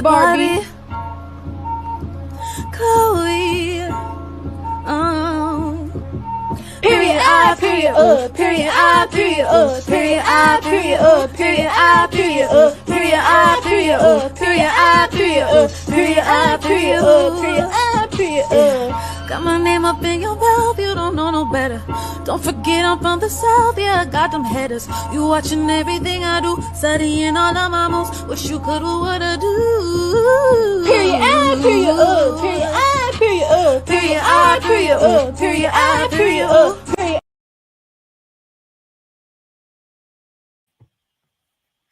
Barbie. Chloe. Period I, period period I, period period I, period period I, period period I, period period I, period period I, period. Got my name up in your mouth, you don't know no better. Don't forget I'm from the south, yeah, I got them headers. You watching everything I do, studying all of my moves. Wish you could do what I do. Period I, period period I, period period I, period period I, period.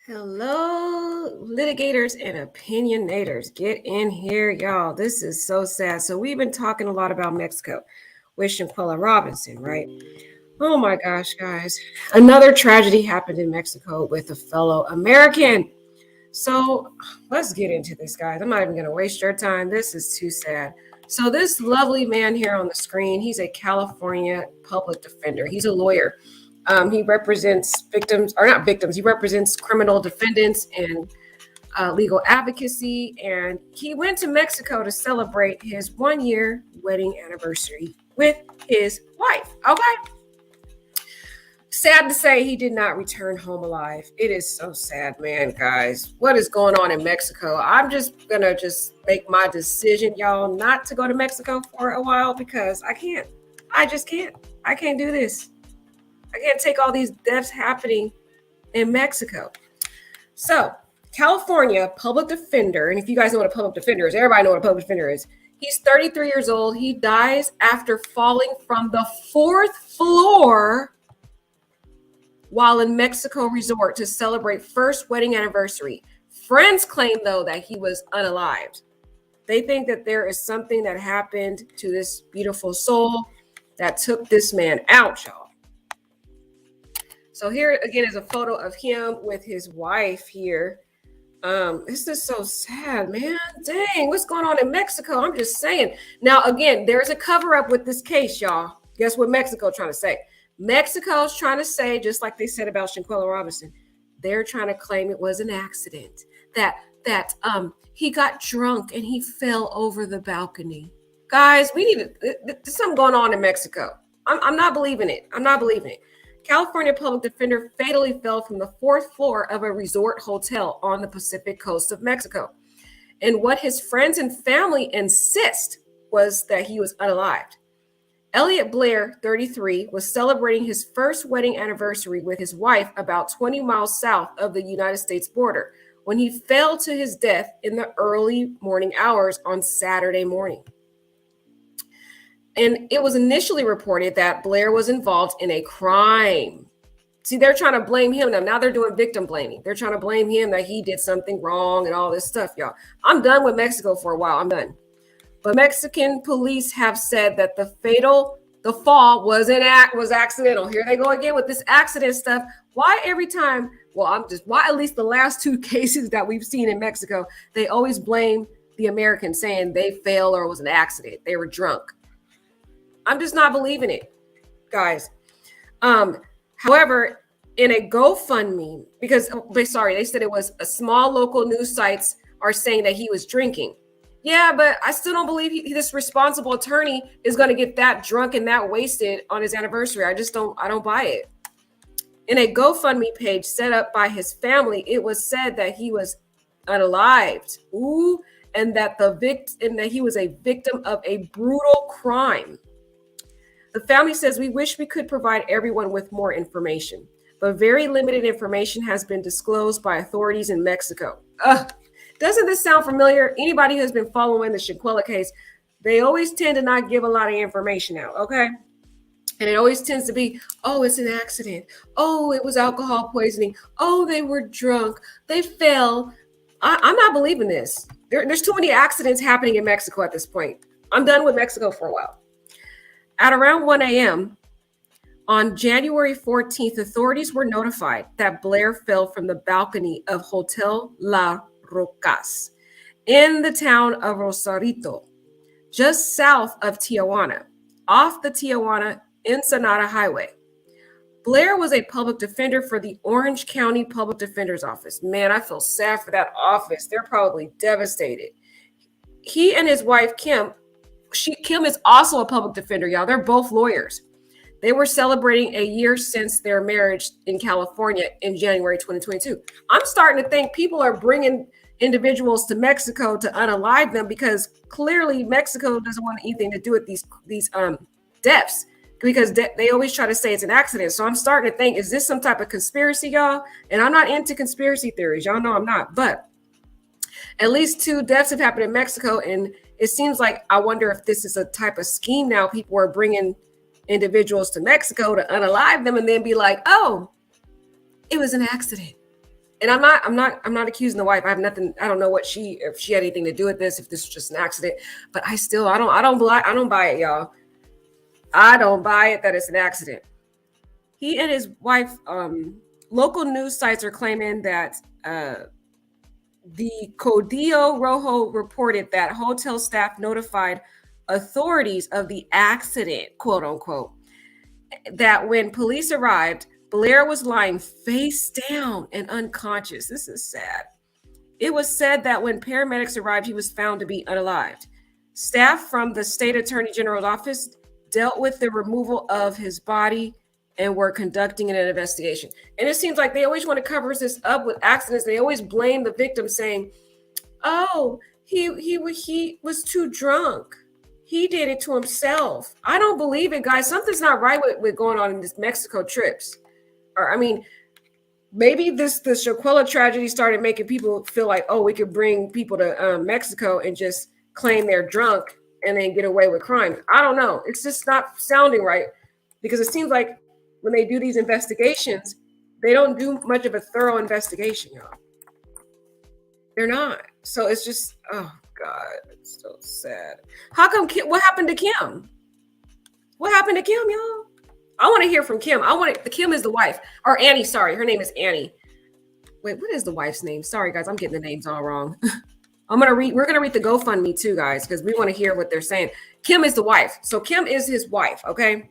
Hello, litigators and opinionators. Get in here, y'all. This is so sad. So we've been talking a lot about Mexico with Shanquella Robinson, right? Oh my gosh, guys. Another tragedy happened in Mexico with a fellow American. So let's get into this, guys. I'm not even going to waste your time. This is too sad. So this lovely man here on the screen, he's a California public defender. He's a lawyer. He represents victims, or not victims, he represents criminal defendants and legal advocacy. And he went to Mexico to celebrate his 1-year wedding anniversary with his wife. Okay. Sad to say, he did not return home alive. It is so sad, man, guys. What is going on in Mexico? I'm just going to make my decision, y'all, not to go to Mexico for a while because I can't. I just can't. I can't do this. I can't take all these deaths happening in Mexico. So, California public defender, and if you guys know what a public defender is, everybody know what a public defender is. He's 33 years old. He dies after falling from the 4th floor while in Mexico resort to celebrate first wedding anniversary. Friends claim, though, that he was unalived. They think that there is something that happened to this beautiful soul that took this man out, y'all. So here again is a photo of him with his wife here. This is so sad, man. Dang, what's going on in Mexico? I'm just saying. Now, again, there's a cover up with this case, y'all. Guess what Mexico's trying to say? Mexico's trying to say, just like they said about Shanquella Robinson, they're trying to claim it was an accident. That he got drunk and he fell over the balcony. Guys, there's something going on in Mexico. I'm not believing it. I'm not believing it. California public defender fatally fell from the 4th floor of a resort hotel on the Pacific coast of Mexico. And what his friends and family insist was that he was unalived. Elliot Blair, 33, was celebrating his first wedding anniversary with his wife about 20 miles south of the United States border when he fell to his death in the early morning hours on Saturday morning. And it was initially reported that Blair was involved in a crime. See, they're trying to blame him. Now they're doing victim blaming. They're trying to blame him that he did something wrong and all this stuff, y'all. I'm done with Mexico for a while. I'm done. But Mexican police have said that the fall was accidental. Here they go again with this accident stuff. Why every time? Well, why at least the last 2 cases that we've seen in Mexico, they always blame the Americans saying they fell or it was an accident. They were drunk. I'm just not believing it, guys. However, in a GoFundMe, they said it was a small local news sites are saying that he was drinking. Yeah, but I still don't believe this responsible attorney is going to get that drunk and that wasted on his anniversary. I don't buy it. In a GoFundMe page set up by his family, it was said that he was unalived. And that he was a victim of a brutal crime. The family says, we wish we could provide everyone with more information, but very limited information has been disclosed by authorities in Mexico. Doesn't this sound familiar? Anybody who's been following the Shanquella case, they always tend to not give a lot of information out, okay? And it always tends to be, oh, it's an accident. Oh, it was alcohol poisoning. Oh, they were drunk. They fell. I'm not believing this. There's too many accidents happening in Mexico at this point. I'm done with Mexico for a while. At around 1 a.m. on January 14th, authorities were notified that Blair fell from the balcony of Hotel La Rocas in the town of Rosarito, just south of Tijuana, off the Tijuana-Ensenada Highway. Blair was a public defender for the Orange County Public Defender's Office. Man, I feel sad for that office. They're probably devastated. He and his wife, Kim is also a public defender, y'all. They're both lawyers. They were celebrating a year since their marriage in California in January 2022. I'm starting to think people are bringing individuals to Mexico to unalive them because clearly Mexico doesn't want anything to do with these deaths because they always try to say it's an accident. So I'm starting to think, is this some type of conspiracy, y'all? And I'm not into conspiracy theories. Y'all know I'm not. But at least 2 deaths have happened in Mexico. And it seems like I wonder if this is a type of scheme now. People are bringing individuals to Mexico to unalive them and then be like, oh, it was an accident. And I'm not accusing the wife. I have nothing. I don't know if she had anything to do with this, if this was just an accident, but I don't buy it, y'all. I don't buy it that it's an accident. He and his wife, local news sites are claiming that the Código Rojo reported that hotel staff notified authorities of the accident, quote unquote, that when police arrived, Blair was lying face down and unconscious. This is sad. It was said that when paramedics arrived, he was found to be unalived. Staff from the state attorney general's office dealt with the removal of his body and were conducting an investigation. And it seems like they always want to cover this up with accidents. They always blame the victim saying, oh, he was too drunk. He did it to himself. I don't believe it, guys. Something's not right with going on in this Mexico trips. Or, I mean, maybe the Shaquilla tragedy started making people feel like, oh, we could bring people to Mexico and just claim they're drunk and then get away with crimes. I don't know. It's just not sounding right because it seems like when they do these investigations, they don't do much of a thorough investigation, y'all. They're not. So it's just, oh God, it's so sad. How come what happened to Kim? What happened to Kim, y'all? I want to hear from Kim. Kim is the wife, or Annie, sorry. Her name is Annie. Wait, what is the wife's name? Sorry, guys, I'm getting the names all wrong. We're going to read the GoFundMe too, guys, because we want to hear what they're saying. Kim is the wife. So Kim is his wife, okay?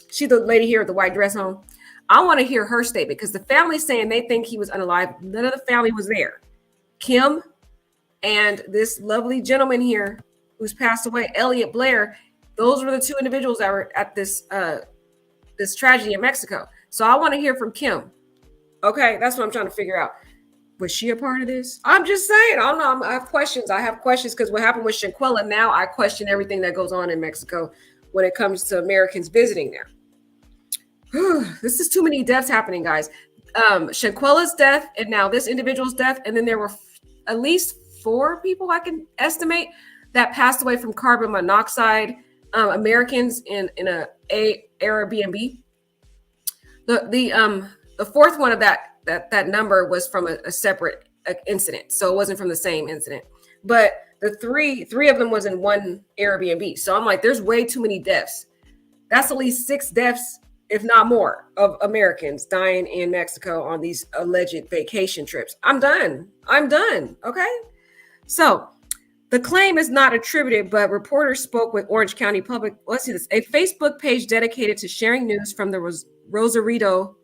She's the lady here with the white dress on. I want to hear her statement because the family's saying they think he was unalive. None of the family was there. Kim and this lovely gentleman here who's passed away, Elliot Blair, those were the 2 individuals that were at this tragedy in Mexico. So I want to hear from Kim. Okay, that's what I'm trying to figure out. Was she a part of this? I'm just saying. I don't know. I have questions. Because what happened with Shaquilla, now I question everything that goes on in Mexico when it comes to Americans visiting there. This is too many deaths happening, guys. Shaquilla's death and now this individual's death. And then there were at least 4 people I can estimate that passed away from carbon monoxide, Americans in a Airbnb. The 4th one of that number was from a separate incident. So it wasn't from the same incident, but the three of them was in one Airbnb. So I'm like, there's way too many deaths. That's at least 6 deaths, if not more, of Americans dying in Mexico on these alleged vacation trips. I'm done. Okay. So the claim is not attributed, but reporters spoke with Orange County Public. Let's see this. A Facebook page dedicated to sharing news from the Rosarito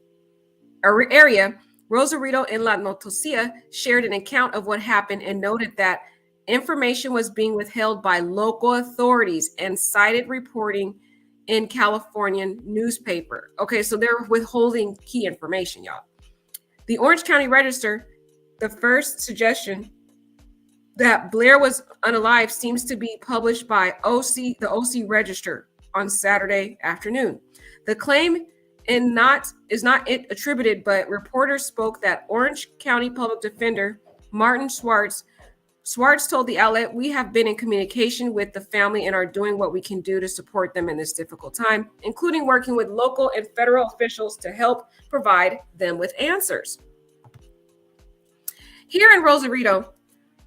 area. Rosarito and La Notocia shared an account of what happened and noted that information was being withheld by local authorities and cited reporting in Californian newspaper. Okay, so they're withholding key information, y'all. The Orange County Register, the first suggestion that Blair was unalive seems to be published by the OC Register on Saturday afternoon. The claim is not attributed, but reporters spoke that Orange County Public Defender Martin Schwartz told the outlet, "We have been in communication with the family and are doing what we can do to support them in this difficult time, including working with local and federal officials to help provide them with answers." Here in Rosarito,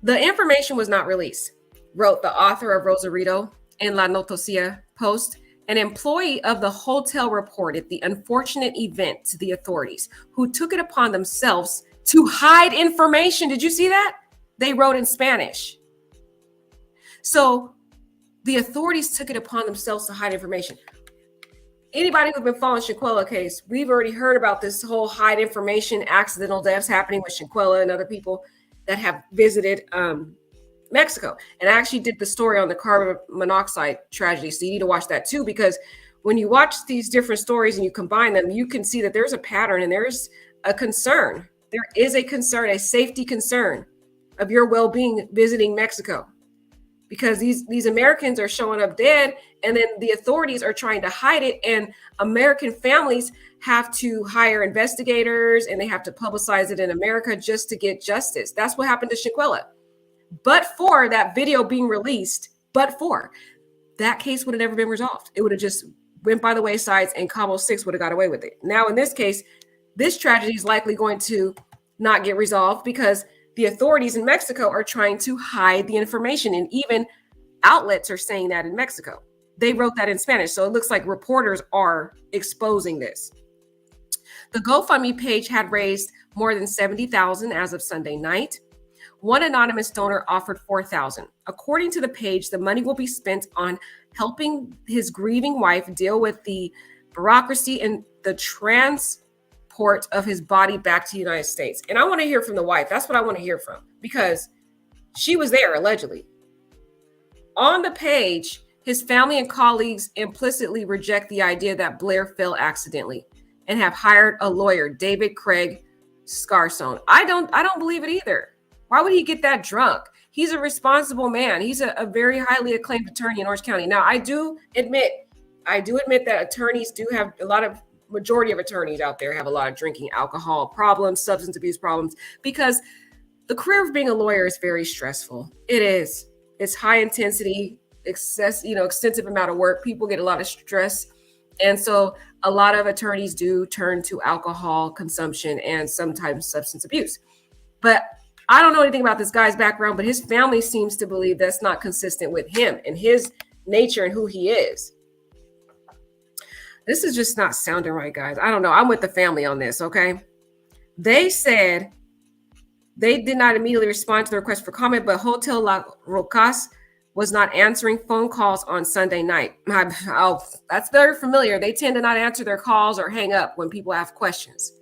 the information was not released, wrote the author of Rosarito and La Noticia Post. An employee of the hotel reported the unfortunate event to the authorities, who took it upon themselves to hide information. Did you see that? They wrote in Spanish. So the authorities took it upon themselves to hide information. anybody who's been following Shanquella case, we've already heard about this whole hide information, accidental deaths happening with Shanquella and other people that have visited Mexico. And I actually did the story on the carbon monoxide tragedy. So you need to watch that too, because when you watch these different stories and you combine them, you can see that there's a pattern and there's a concern. There is a concern, a safety concern of your well-being visiting Mexico, because these Americans are showing up dead, and then the authorities are trying to hide it, and American families have to hire investigators and they have to publicize it in America just to get justice. That's what happened to Shanquella. But for that video being released, that case would have never been resolved. It would have just went by the wayside, and Cabo 6 would have got away with it. Now, in this case, this tragedy is likely going to not get resolved because the authorities in Mexico are trying to hide the information. And even outlets are saying that in Mexico. They wrote that in Spanish. So it looks like reporters are exposing this. The GoFundMe page had raised more than $70,000 as of Sunday night. One anonymous donor offered $4,000. According to the page, the money will be spent on helping his grieving wife deal with the bureaucracy and the transport of his body back to the United States. And I want to hear from the wife. That's what I want to hear from, because she was there allegedly. On the page, his family and colleagues implicitly reject the idea that Blair fell accidentally and have hired a lawyer, David Craig Scarstone. I don't believe it either. Why would he get that drunk? He's a responsible man. He's a very highly acclaimed attorney in Orange County. Now, I do admit that attorneys do have majority of attorneys out there have a lot of drinking alcohol problems, substance abuse problems, because the career of being a lawyer is very stressful. It is. It's high intensity, extensive amount of work. People get a lot of stress. And so a lot of attorneys do turn to alcohol consumption and sometimes substance abuse. But I don't know anything about this guy's background, but his family seems to believe that's not consistent with him and his nature and who he is. This is just not sounding right, guys. I don't know. I'm with the family on this, okay? They said they did not immediately respond to the request for comment, but Hotel La Rocas was not answering phone calls on Sunday night. Oh, that's very familiar. They tend to not answer their calls or hang up when people have questions.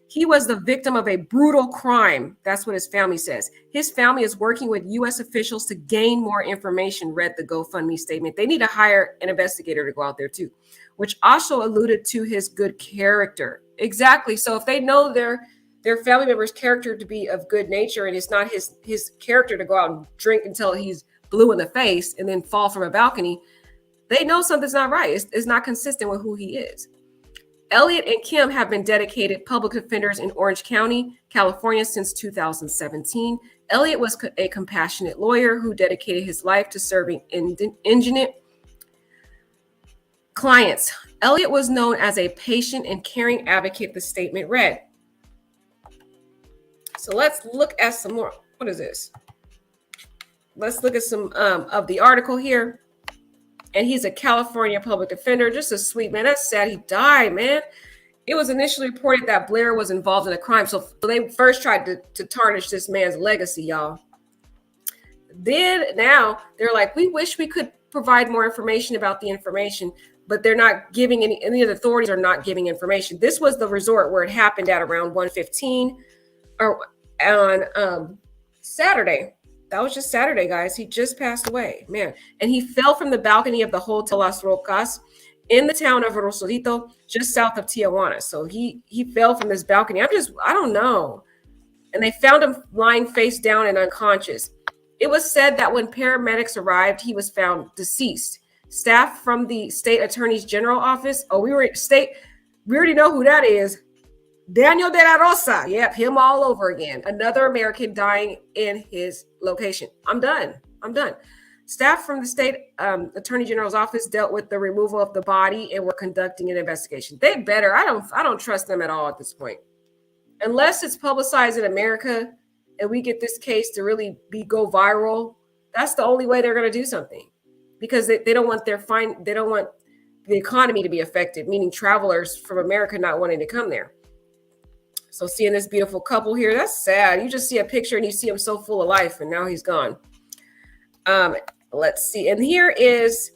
He was the victim of a brutal crime. That's what his family says. His family is working with U.S. officials to gain more information, read the GoFundMe statement. They need to hire an investigator to go out there too, which also alluded to his good character. Exactly. So if they know their family member's character to be of good nature, and it's not his character to go out and drink until he's blue in the face and then fall from a balcony, they know something's not right. It's not consistent with who he is. Elliot and Kim have been dedicated public defenders in Orange County, California since 2017. Elliot was a compassionate lawyer who dedicated his life to serving indigent clients. Elliot was known as a patient and caring advocate, the statement read. So let's look at some more. What is this? Let's look at some of the article here. And he's a California public defender, just a sweet man. That's sad he died, man. It was initially reported that Blair was involved in a crime. So they first tried to tarnish this man's legacy, y'all. Then now they're like, we wish we could provide more information about the information, but they're not giving any of the authorities are not giving information. This was the resort where it happened at around 1:15 or on Saturday. That was just Saturday, guys. He just passed away, man. And he fell from the balcony of the Hotel Las Rocas in the town of Rosarito, just south of Tijuana. So he fell from this balcony. I don't know. And they found him lying face down and unconscious. It was said that when paramedics arrived, he was found deceased. Staff from the state attorney's general office. We already know who that is. Daniel de la Rosa. Yep, him all over again. Another American dying in his location. I'm done. Staff from the state attorney general's office dealt with the removal of the body and were conducting an investigation. They better. I don't trust them at all at this point. Unless it's publicized in America and we get this case to really go viral, that's the only way they're going to do something, because they don't want they don't want the economy to be affected, meaning travelers from America not wanting to come there. So seeing this beautiful couple here, that's sad. You just see a picture and you see him so full of life, and now he's gone. Let's see. And here is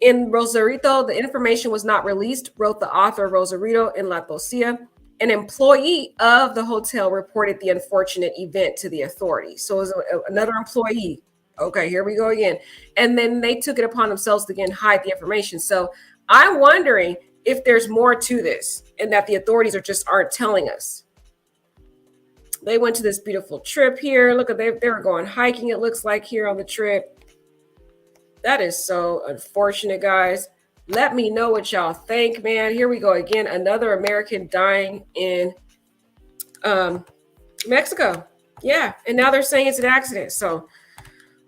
In Rosarito, the information was not released, wrote the author Rosarito in La Poesía. An employee of the hotel reported the unfortunate event to the authorities. So it was another employee. Okay, here we go again. And then they took it upon themselves to again hide the information. So I'm wondering if there's more to this and that the authorities aren't telling us. They went to this beautiful trip here. Look at they were going hiking, it looks like, here on the trip. That is so unfortunate, guys. Let me know what y'all think, man. Here we go again. Another American dying in Mexico. Yeah, and now they're saying it's an accident. So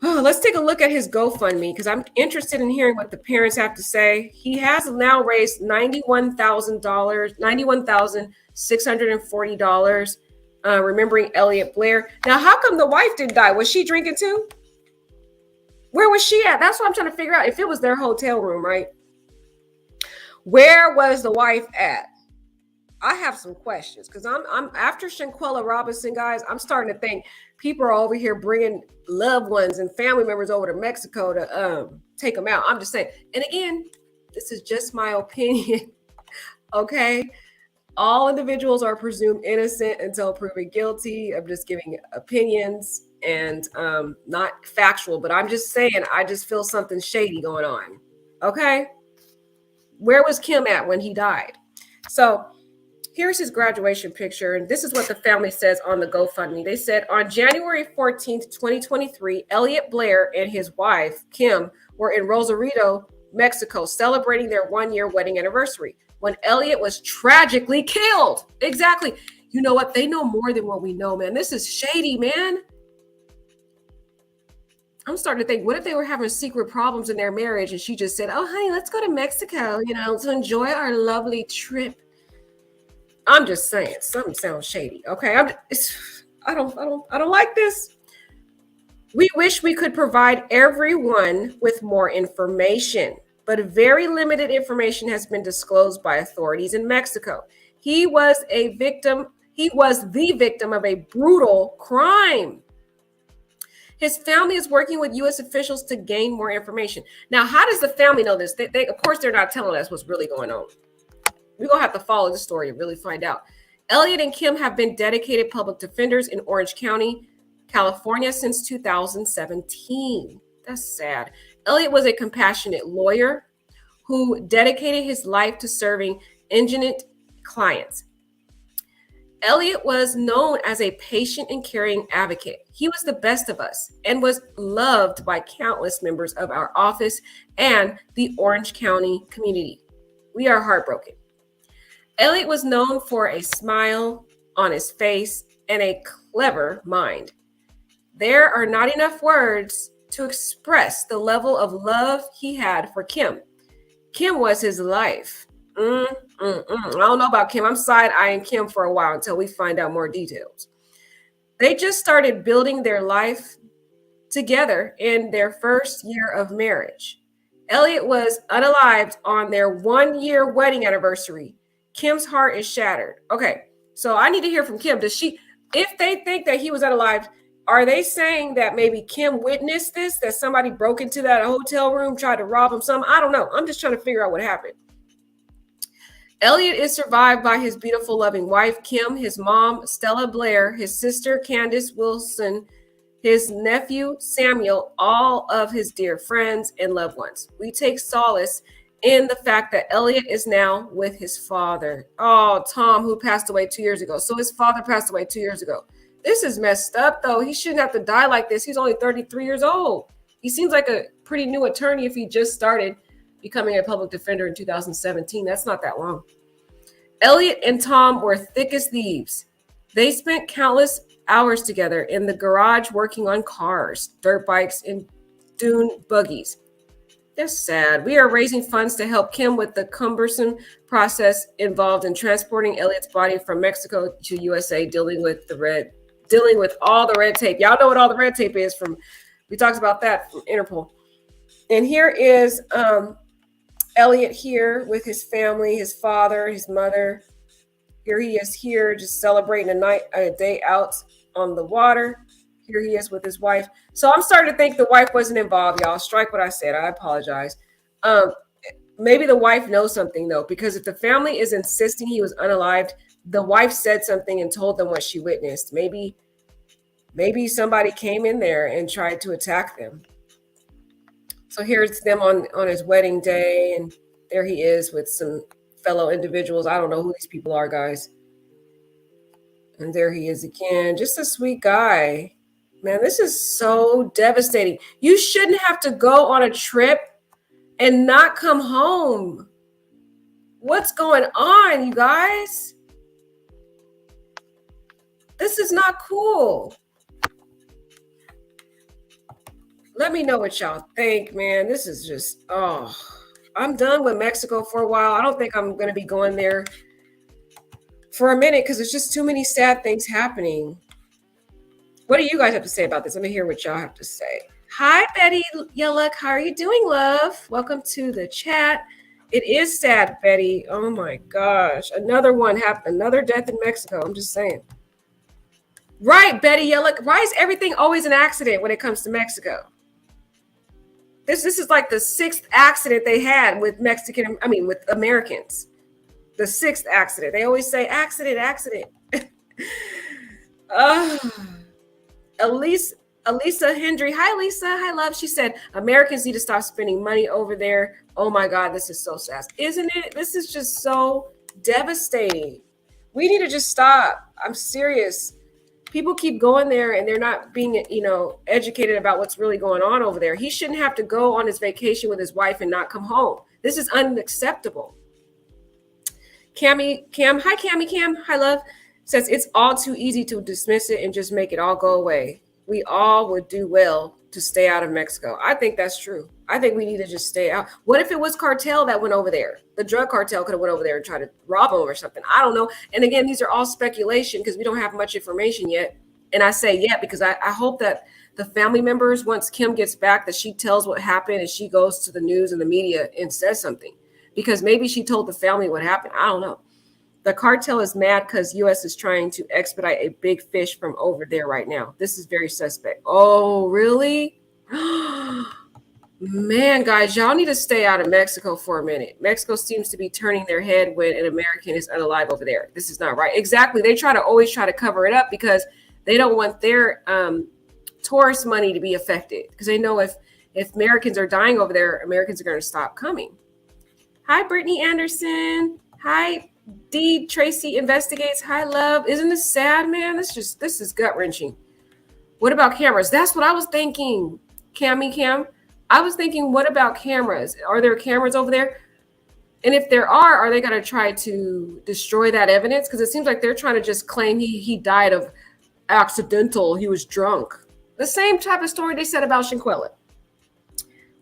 let's take a look at his GoFundMe because I'm interested in hearing what the parents have to say. He has now raised $91,000, $91,640, remembering Elliot Blair. Now, how come the wife didn't die? Was she drinking too? Where was she at? That's what I'm trying to figure out. If it was their hotel room, right? Where was the wife at? I have some questions because I'm after Shanquella Robinson, guys. I'm starting to think people are over here bringing loved ones and family members over to Mexico to take them out. I'm just saying. And again, this is just my opinion. Okay, all individuals are presumed innocent until proven guilty. I'm just giving opinions and not factual, but I'm just saying I just feel something shady going on. Okay, where was Kim at when he died? So here's his graduation picture, and this is what the family says on the GoFundMe. They said, on January 14th, 2023, Elliot Blair and his wife, Kim, were in Rosarito, Mexico, celebrating their one-year wedding anniversary when Elliot was tragically killed. Exactly. You know what? They know more than what we know, man. This is shady, man. I'm starting to think, what if they were having secret problems in their marriage and she just said, oh, honey, let's go to Mexico, to enjoy our lovely trip. I'm just saying, something sounds shady. Okay, I don't like this. We wish we could provide everyone with more information, but very limited information has been disclosed by authorities in Mexico. He was the victim of a brutal crime. His family is working with U.S. officials to gain more information. Now, how does the family know this? They of course, they're not telling us what's really going on. We're going to have to follow the story and really find out. Elliot and Kim have been dedicated public defenders in Orange County, California since 2017. That's sad. Elliot was a compassionate lawyer who dedicated his life to serving indigent clients. Elliot was known as a patient and caring advocate. He was the best of us and was loved by countless members of our office and the Orange County community. We are heartbroken. Elliot was known for a smile on his face and a clever mind. There are not enough words to express the level of love he had for Kim. Kim was his life. I don't know about Kim. I'm side-eyeing Kim for a while until we find out more details. They just started building their life together in their first year of marriage. Elliot was unalived on their one-year wedding anniversary. Kim's heart is shattered. Okay, so I need to hear from Kim. If they think that he was unalived, are they saying that maybe Kim witnessed this, that somebody broke into that hotel room, tried to rob him, something? I don't know. I'm just trying to figure out what happened. Elliot is survived by his beautiful, loving wife, Kim, his mom, Stella Blair, his sister, Candace Wilson, his nephew, Samuel, all of his dear friends and loved ones. We take solace in the fact that Elliot is now with his father. Oh, Tom, who passed away 2 years ago. So his father passed away 2 years ago. This is messed up, though. He shouldn't have to die like this. He's only 33 years old. He seems like a pretty new attorney if he just started becoming a public defender in 2017. That's not that long. Elliot and Tom were thick as thieves. They spent countless hours together in the garage working on cars, dirt bikes, and dune buggies. That's sad. We are raising funds to help Kim with the cumbersome process involved in transporting Elliot's body from Mexico to USA, dealing with all the red tape. Y'all know what all the red tape is we talked about that from Interpol. And here is Elliot here with his family, his father, his mother. Here he is here just celebrating a day out on the water. Here he is with his wife. So I'm starting to think the wife wasn't involved, y'all. Strike what I said. I apologize. maybe the wife knows something though, because if the family is insisting he was unalived, the wife said something and told them what she witnessed. Maybe somebody came in there and tried to attack them. So here's them on his wedding day, and there he is with some fellow individuals. I don't know who these people are, guys. And there he is again, just a sweet guy. Man, this is so devastating. You shouldn't have to go on a trip and not come home. What's going on, you guys? This is not cool. Let me know what y'all think, man. This is just, I'm done with Mexico for a while. I don't think I'm going to be going there for a minute because there's just too many sad things happening. What do you guys have to say about this? Let me hear what y'all have to say. Hi, Betty Yellock. How are you doing, love? Welcome to the chat. It is sad, Betty. Oh my gosh. Another one happened. Another death in Mexico. I'm just saying. Right, Betty Yellock. Why is everything always an accident when it comes to Mexico? This is like the 6th accident they had with with Americans. The 6th accident. They always say accident. Elisa Hendry. Hi, Lisa. Hi, love. She said, Americans need to stop spending money over there. Oh my God, this is so sad. Isn't it? This is just so devastating. We need to just stop. I'm serious. People keep going there and they're not being, educated about what's really going on over there. He shouldn't have to go on his vacation with his wife and not come home. This is unacceptable. Cam, hi, Cam, hi, love. Says it's all too easy to dismiss it and just make it all go away. We all would do well to stay out of Mexico. I think that's true. I think we need to just stay out. What if it was cartel that went over there? The drug cartel could have went over there and tried to rob them or something. I don't know. And again, these are all speculation because we don't have much information yet. And I say yet because I hope that the family members, once Kim gets back, that she tells what happened and she goes to the news and the media and says something. Because maybe she told the family what happened. I don't know. The cartel is mad because U.S. is trying to expedite a big fish from over there right now. This is very suspect. Oh, really? Man, guys, y'all need to stay out of Mexico for a minute. Mexico seems to be turning their head when an American is unalive over there. This is not right. Exactly. They always try to cover it up because they don't want their tourist money to be affected. Because they know if Americans are dying over there, Americans are going to stop coming. Hi, Brittany Anderson. Hi, D. Tracy Investigates. Hi, love. Isn't this sad, man? This is gut-wrenching. What about cameras? That's what I was thinking. Cam. I was thinking, what about cameras? Are there cameras over there? And if there are they going to try to destroy that evidence? Because it seems like they're trying to just claim he died of accidental. He was drunk. The same type of story they said about Shinquella.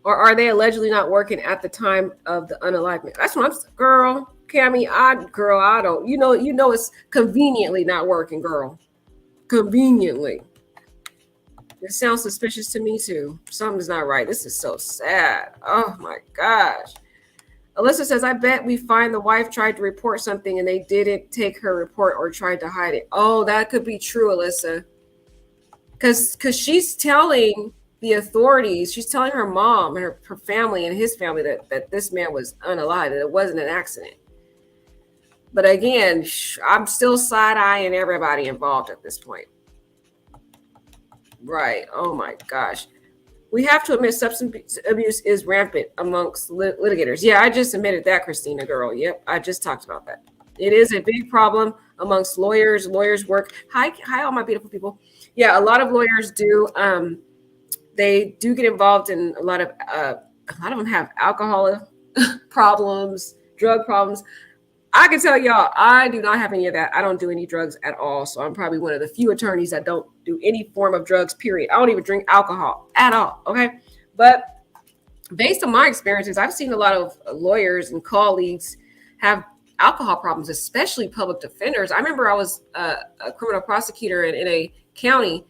Or are they allegedly not working at the time of the unalivement? That's what I'm saying. Girl, Cammy, I don't. You know it's conveniently not working, girl. Conveniently. It sounds suspicious to me too. Something's not right. This is so sad. Oh my gosh. Alyssa says, I bet we find the wife tried to report something and they didn't take her report or tried to hide it. Oh, that could be true, Alyssa. Because she's telling the authorities, she's telling her mom and her family and his family that this man was unalive, that it wasn't an accident. But again, I'm still side-eyeing everybody involved at this point. Right. Oh my gosh. We have to admit substance abuse is rampant amongst litigators. Yeah, I just admitted that, Christina, girl. Yep, I just talked about that. It is a big problem amongst lawyers. Lawyers work. Hi, all my beautiful people. Yeah, a lot of lawyers do. They do get involved in a lot of them have alcohol problems, drug problems. I can tell y'all, I do not have any of that. I don't do any drugs at all. So I'm probably one of the few attorneys that don't do any form of drugs, period. I don't even drink alcohol at all. Okay. But based on my experiences, I've seen a lot of lawyers and colleagues have alcohol problems, especially public defenders. I remember I was a criminal prosecutor in a county,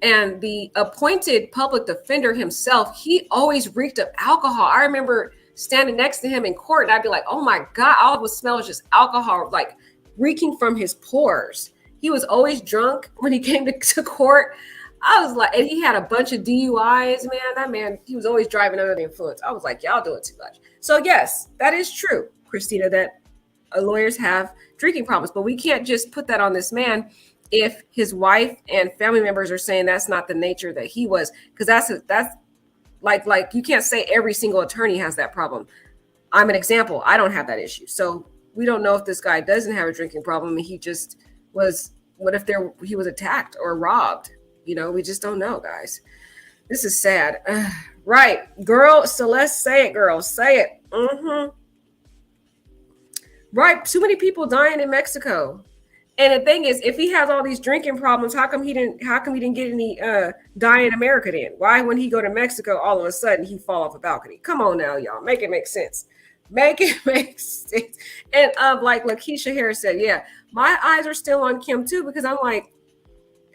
and the appointed public defender himself, he always reeked of alcohol. I remember standing next to him in court, and I'd be like, oh my God, all I would smell is just alcohol, like reeking from his pores. He was always drunk when he came to court. I was like, and he had a bunch of DUIs, man. That man, he was always driving under the influence. I was like, y'all doing too much. So yes, that is true, Christina, that lawyers have drinking problems, but we can't just put that on this man if his wife and family members are saying that's not the nature that he was, because that's like you can't say every single attorney has that problem. I'm an example. I don't have that issue. So we don't know if this guy doesn't have a drinking problem and he just was, what if he was attacked or robbed? We just don't know, guys. This is sad. Right. Girl, Celeste, say it, girl. Say it. Mm-hmm. Right. Too many people dying in Mexico. And the thing is, if he has all these drinking problems, how come he didn't get any die in America then? Why, when he go to Mexico, all of a sudden he fall off a balcony? Come on now, y'all. Make it make sense. Make it make sense. And like Lakeisha Harris said, yeah, my eyes are still on Kim too, because I'm like,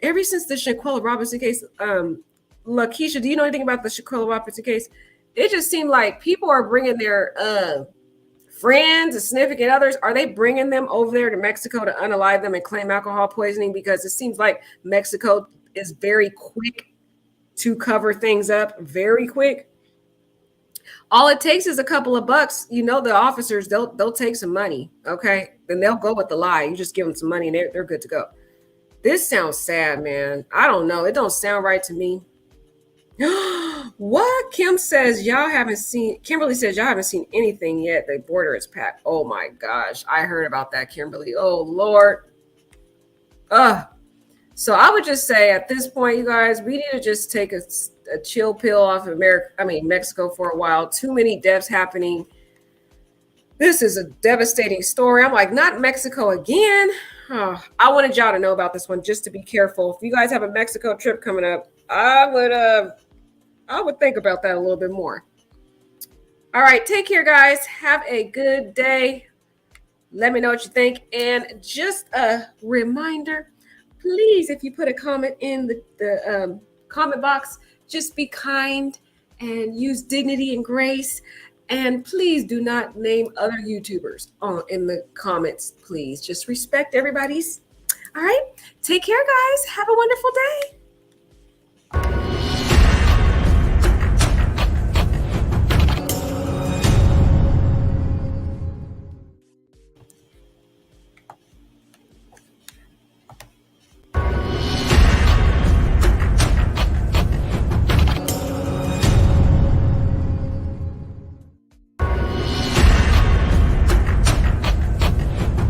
ever since the Shaquilla Robinson case, Lakeisha, do you know anything about the Shaquilla Robinson case? It just seemed like people are bringing their friends and significant others. Are they bringing them over there to Mexico to unalive them and claim alcohol poisoning? Because it seems like Mexico is very quick to cover things up, very quick. All it takes is a couple of bucks. The officers, they'll take some money, okay? Then they'll go with the lie. You just give them some money and they're good to go. This sounds sad, man. I don't know. It don't sound right to me. What? Kimberly says y'all haven't seen anything yet. The border is packed. Oh my gosh. I heard about that, Kimberly. Oh Lord. So I would just say at this point, you guys, we need to just take a chill pill off of Mexico for a while. Too many deaths happening. This is a devastating story. I'm like, not Mexico again. Oh, I wanted y'all to know about this one, just to be careful. If you guys have a Mexico trip coming up, I would think about that a little bit more. All right, take care, guys. Have a good day. Let me know what you think. And just a reminder, please, if you put a comment in the comment box, just be kind and use dignity and grace. And please do not name other YouTubers in the comments, please. Just respect everybody's. All right. Take care, guys. Have a wonderful day.